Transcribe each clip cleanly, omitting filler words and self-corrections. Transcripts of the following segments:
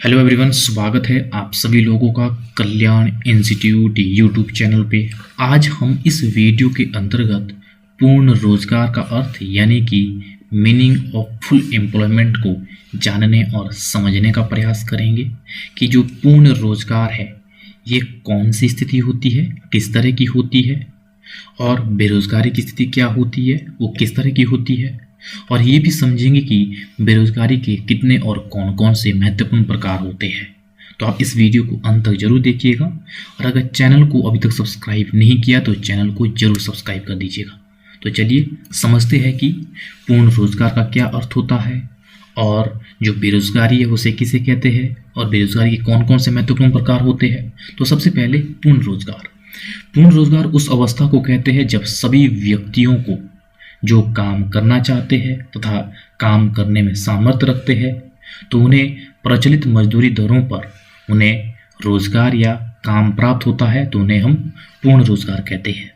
Hello everyone, स्वागत है आप सभी लोगों का कल्याण इंस्टीट्यूट यूट्यूब चैनल पे। आज हम इस वीडियो के अंतर्गत पूर्ण रोजगार का अर्थ यानी कि मीनिंग ऑफ फुल एम्प्लॉयमेंट को जानने और समझने का प्रयास करेंगे कि जो पूर्ण रोजगार है ये कौन सी स्थिति होती है, किस तरह की होती है, और बेरोजगारी की स्थिति क्या होती है, वो किस तरह की होती है, और ये भी समझेंगे कि बेरोजगारी के कितने और कौन कौन से महत्वपूर्ण प्रकार होते हैं। तो आप इस वीडियो को अंत तक जरूर देखिएगा और अगर चैनल को अभी तक सब्सक्राइब नहीं किया तो चैनल को जरूर सब्सक्राइब कर दीजिएगा। तो चलिए समझते हैं कि पूर्ण रोजगार का क्या अर्थ होता है और जो बेरोजगारी है उसे किसे कहते हैं और बेरोजगारी के कौन कौन से महत्वपूर्ण प्रकार होते हैं। तो सबसे पहले पूर्ण रोजगार उस अवस्था को कहते हैं जब सभी व्यक्तियों को जो काम करना चाहते हैं तथा काम करने में सामर्थ्य रखते हैं तो उन्हें प्रचलित मजदूरी दरों पर उन्हें रोजगार या काम प्राप्त होता है तो उन्हें हम पूर्ण रोजगार कहते हैं।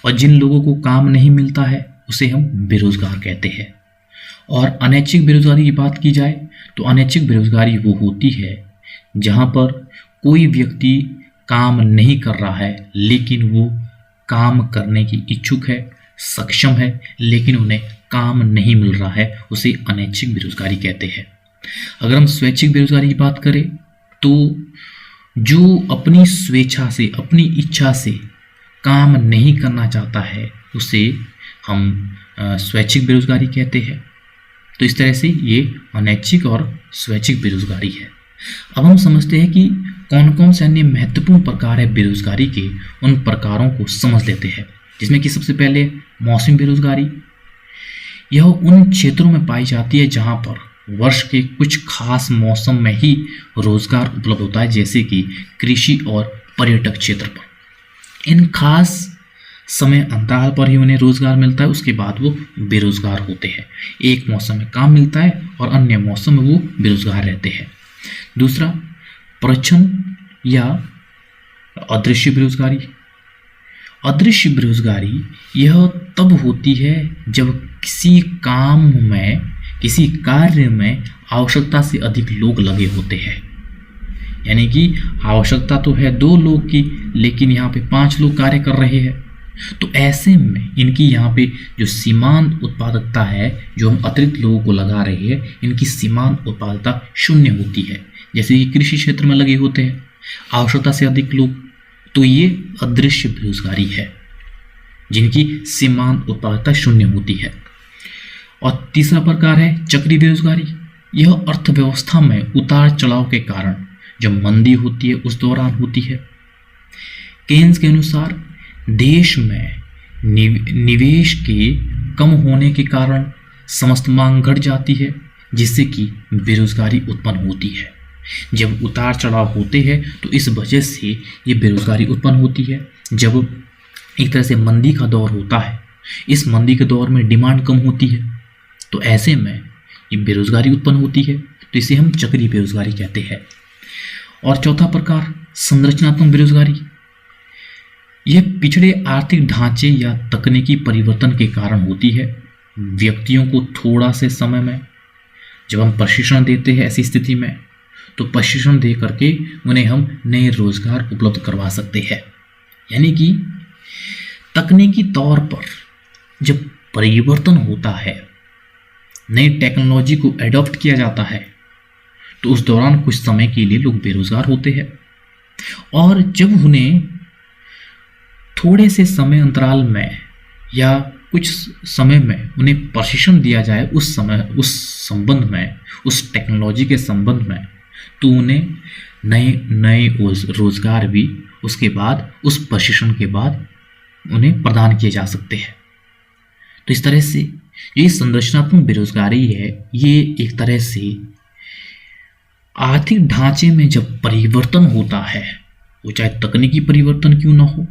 और जिन लोगों को काम नहीं मिलता है उसे हम बेरोजगार कहते हैं। और अनैच्छिक बेरोजगारी की बात की जाए तो अनैच्छिक बेरोजगारी वो होती है जहाँ पर कोई व्यक्ति काम नहीं कर रहा है लेकिन वो काम करने की इच्छुक है, सक्षम है, लेकिन उन्हें काम नहीं मिल रहा है, उसे अनैच्छिक बेरोजगारी कहते हैं। अगर हम स्वैच्छिक बेरोजगारी की बात करें तो जो अपनी स्वेच्छा से, अपनी इच्छा से काम नहीं करना चाहता है उसे हम स्वैच्छिक बेरोजगारी कहते हैं। तो इस तरह से ये अनैच्छिक और स्वैच्छिक बेरोजगारी है। अब हम समझते हैं कि कौन कौन से अन्य महत्वपूर्ण प्रकार है बेरोजगारी के, उन प्रकारों को समझ लेते हैं। जिसमें कि सबसे पहले मौसमी बेरोजगारी। यह उन क्षेत्रों में पाई जाती है जहां पर वर्ष के कुछ खास मौसम में ही रोजगार उपलब्ध होता है, जैसे कि कृषि और पर्यटक क्षेत्र पर। इन खास समय अंतराल पर ही उन्हें रोजगार मिलता है, उसके बाद वो बेरोजगार होते हैं। एक मौसम में काम मिलता है और अन्य मौसम में वो बेरोजगार रहते हैं। दूसरा, प्रच्छन्न या अदृश्य बेरोजगारी। अदृश्य बेरोजगारी यह तब होती है जब किसी काम में, किसी कार्य में आवश्यकता से अधिक लोग लगे होते हैं। यानी कि आवश्यकता तो है 2 लोग की लेकिन यहाँ पे 5 लोग कार्य कर रहे हैं। तो ऐसे में इनकी यहाँ पे जो सीमांत उत्पादकता है, जो हम अतिरिक्त लोगों को लगा रहे हैं, इनकी सीमांत उत्पादकता 0 होती है। जैसे कि कृषि क्षेत्र में लगे होते हैं आवश्यकता से अधिक लोग, तो ये अदृश्य बेरोजगारी है जिनकी सीमांत उत्पादकता 0 होती है। और तीसरा प्रकार है चक्रीय बेरोजगारी। यह अर्थव्यवस्था में उतार चढ़ाव के कारण जब मंदी होती है उस दौरान होती है। केन्स के अनुसार देश में निवेश के कम होने के कारण समस्त मांग घट जाती है जिससे कि बेरोजगारी उत्पन्न होती है। जब उतार चढ़ाव होते हैं तो इस वजह से ये बेरोजगारी उत्पन्न होती है। जब एक तरह से मंदी का दौर होता है, इस मंदी के दौर में डिमांड कम होती है तो ऐसे में ये बेरोजगारी उत्पन्न होती है, तो इसे हम चक्रीय बेरोजगारी कहते हैं। और चौथा प्रकार संरचनात्मक बेरोजगारी। यह पिछड़े आर्थिक ढांचे या तकनीकी परिवर्तन के कारण होती है। व्यक्तियों को थोड़ा से समय में जब हम प्रशिक्षण देते हैं ऐसी स्थिति में तो प्रशिक्षण दे करके उन्हें हम नए रोजगार उपलब्ध करवा सकते हैं। यानी कि तकनीकी तौर पर जब परिवर्तन होता है, नई टेक्नोलॉजी को एडॉप्ट किया जाता है तो उस दौरान कुछ समय के लिए लोग बेरोजगार होते हैं। और जब उन्हें थोड़े से समय अंतराल में या कुछ समय में उन्हें प्रशिक्षण दिया जाए उस समय, उस संबंध में, उस टेक्नोलॉजी के संबंध में, तो उन्हें नए रोजगार भी उसके बाद, उस प्रशिक्षण के बाद उन्हें प्रदान किए जा सकते हैं। तो इस तरह से ये संरचनात्मक बेरोजगारी है, ये एक तरह से आर्थिक ढांचे में जब परिवर्तन होता है, वो चाहे तकनीकी परिवर्तन क्यों ना हो,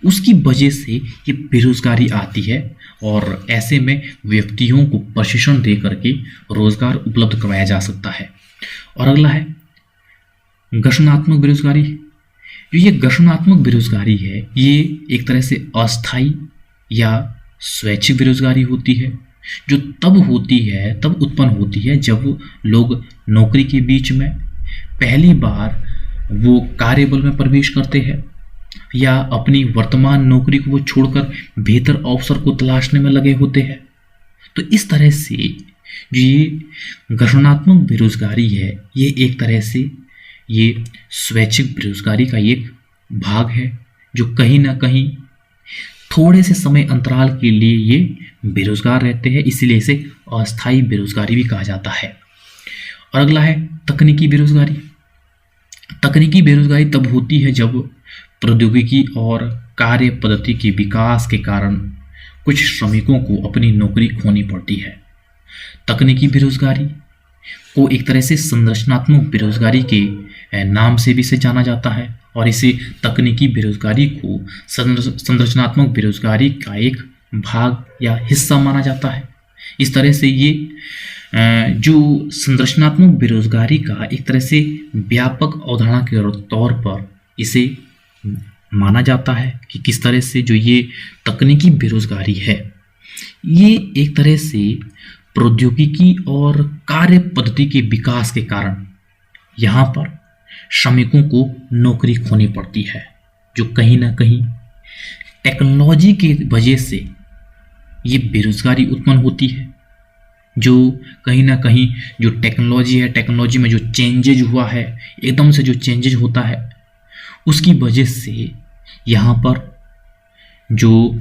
उसकी वजह से ये बेरोजगारी आती है और ऐसे में व्यक्तियों को प्रशिक्षण दे करके रोजगार उपलब्ध करवाया जा सकता है। और अगला है घर्षणात्मक बेरोजगारी। जो ये घर्षणात्मक बेरोजगारी है ये एक तरह से अस्थायी या स्वैच्छिक बेरोजगारी होती है, जो तब उत्पन्न होती है जब लोग नौकरी के बीच में पहली बार वो कार्यबल में प्रवेश करते हैं या अपनी वर्तमान नौकरी को वो छोड़कर बेहतर अवसर को तलाशने में लगे होते हैं। तो इस तरह से जो ये गठनात्मक बेरोजगारी है, ये एक तरह से ये स्वैच्छिक बेरोजगारी का एक भाग है, जो कहीं ना कहीं थोड़े से समय अंतराल के लिए ये बेरोजगार रहते हैं, इसीलिए इसे अस्थायी बेरोजगारी भी कहा जाता है। और अगला है तकनीकी बेरोजगारी। तकनीकी बेरोजगारी तब होती है जब प्रौद्योगिकी और कार्य पद्धति के विकास के कारण कुछ श्रमिकों को अपनी नौकरी खोनी पड़ती है। तकनीकी बेरोजगारी को एक तरह से संरचनात्मक बेरोजगारी के नाम से भी इसे जाना जाता है, और इसे तकनीकी बेरोजगारी को संरचनात्मक बेरोजगारी का एक भाग या हिस्सा माना जाता है। इस तरह से ये जो संरचनात्मक बेरोजगारी का एक तरह से व्यापक अवधारणा के तौर पर इसे माना जाता है कि किस तरह से जो ये तकनीकी बेरोजगारी है, ये एक तरह से प्रौद्योगिकी और कार्य पद्धति के विकास के कारण यहाँ पर श्रमिकों को नौकरी खोनी पड़ती है, जो कहीं ना कहीं टेक्नोलॉजी की वजह से ये बेरोजगारी उत्पन्न होती है। जो कहीं ना कहीं जो टेक्नोलॉजी है, टेक्नोलॉजी में जो चेंजेज हुआ है, एकदम से जो चेंजेज होता है, उसकी वजह से यहाँ पर जो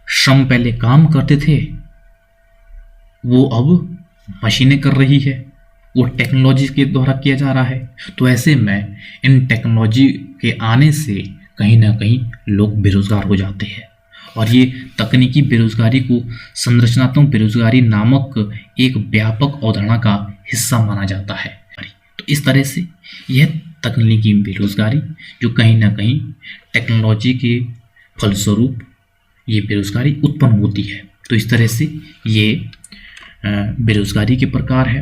श्रम पहले काम करते थे वो अब मशीनें कर रही है, वो टेक्नोलॉजी के द्वारा किया जा रहा है। तो ऐसे में इन टेक्नोलॉजी के आने से कहीं ना कहीं लोग बेरोजगार हो जाते हैं, और ये तकनीकी बेरोजगारी को संरचनात्मक बेरोजगारी नामक एक व्यापक अवधारणा का हिस्सा माना जाता है। तो इस तरह से यह तकनीकी बेरोजगारी जो कहीं ना कहीं टेक्नोलॉजी के फलस्वरूप ये बेरोजगारी उत्पन्न होती है। तो इस तरह से ये बेरोजगारी के प्रकार है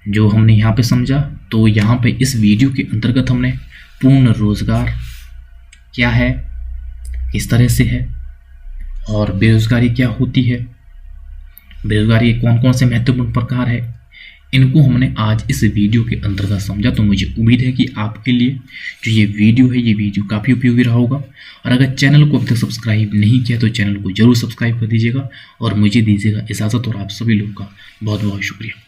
जो हमने यहाँ पे समझा। तो यहाँ पे इस वीडियो के अंतर्गत हमने पूर्ण रोजगार क्या है, किस तरह से है, और बेरोजगारी क्या होती है, बेरोजगारी के कौन कौन से महत्वपूर्ण प्रकार है, इनको हमने आज इस वीडियो के अंतर्गत समझा। तो मुझे उम्मीद है कि आपके लिए जो ये वीडियो काफ़ी उपयोगी रहा होगा। और अगर चैनल को अभी तक सब्सक्राइब नहीं किया तो चैनल को जरूर सब्सक्राइब कर दीजिएगा और मुझे दीजिएगा इजाज़त। और आप सभी लोग का बहुत बहुत शुक्रिया।